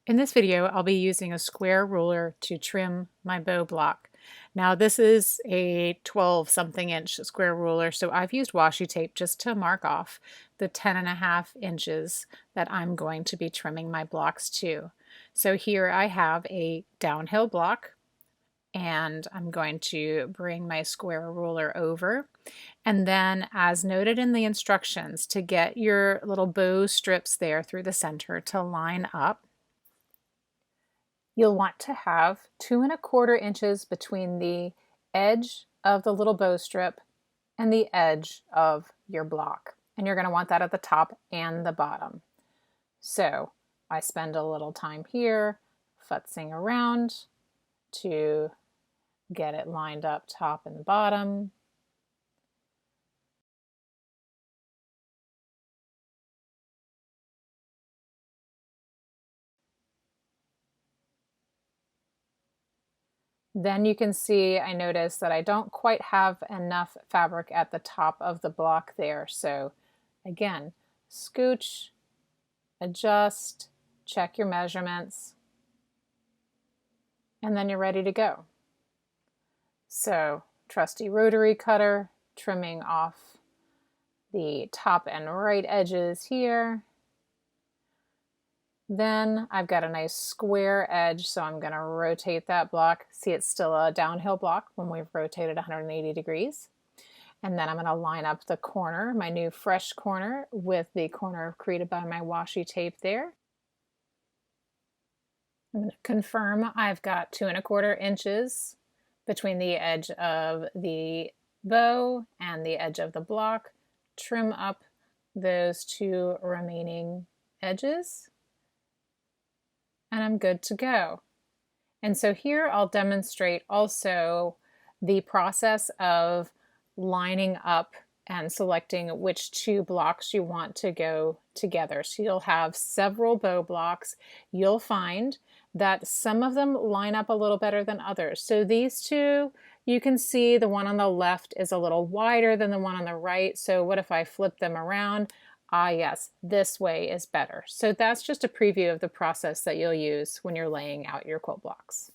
In this video, I'll be using a square ruler to trim my bow block. Now this is a 12 something inch square ruler, so I've used washi tape just to mark off the 10.5 inches that I'm going to be trimming my blocks to. So here I have a downhill block, and I'm going to bring my square ruler over. And then, as noted in the instructions, to get your little bow strips there through the center to line up, you'll want to have 2¼ inches between the edge of the little bow strip and the edge of your block. And you're going to want that at the top and the bottom. So I spend a little time here futzing around to get it lined up top and bottom. Then you can see, I notice that I don't quite have enough fabric at the top of the block there. So again, scooch, adjust, check your measurements, and then you're ready to go. So trusty rotary cutter, trimming off the top and right edges here. Then I've got a nice square edge, so I'm going to rotate that block. See, it's still a downhill block when we've rotated 180 degrees. And then I'm going to line up the corner, my new fresh corner, with the corner created by my washi tape there. I'm going to confirm I've got 2¼ inches between the edge of the bow and the edge of the block. Trim up those two remaining edges, and I'm good to go. And so here I'll demonstrate also the process of lining up and selecting which two blocks you want to go together. So you'll have several bow blocks. You'll find that some of them line up a little better than others. So these two, you can see the one on the left is a little wider than the one on the right. So what if I flip them around? Ah, yes, this way is better. So that's just a preview of the process that you'll use when you're laying out your quilt blocks.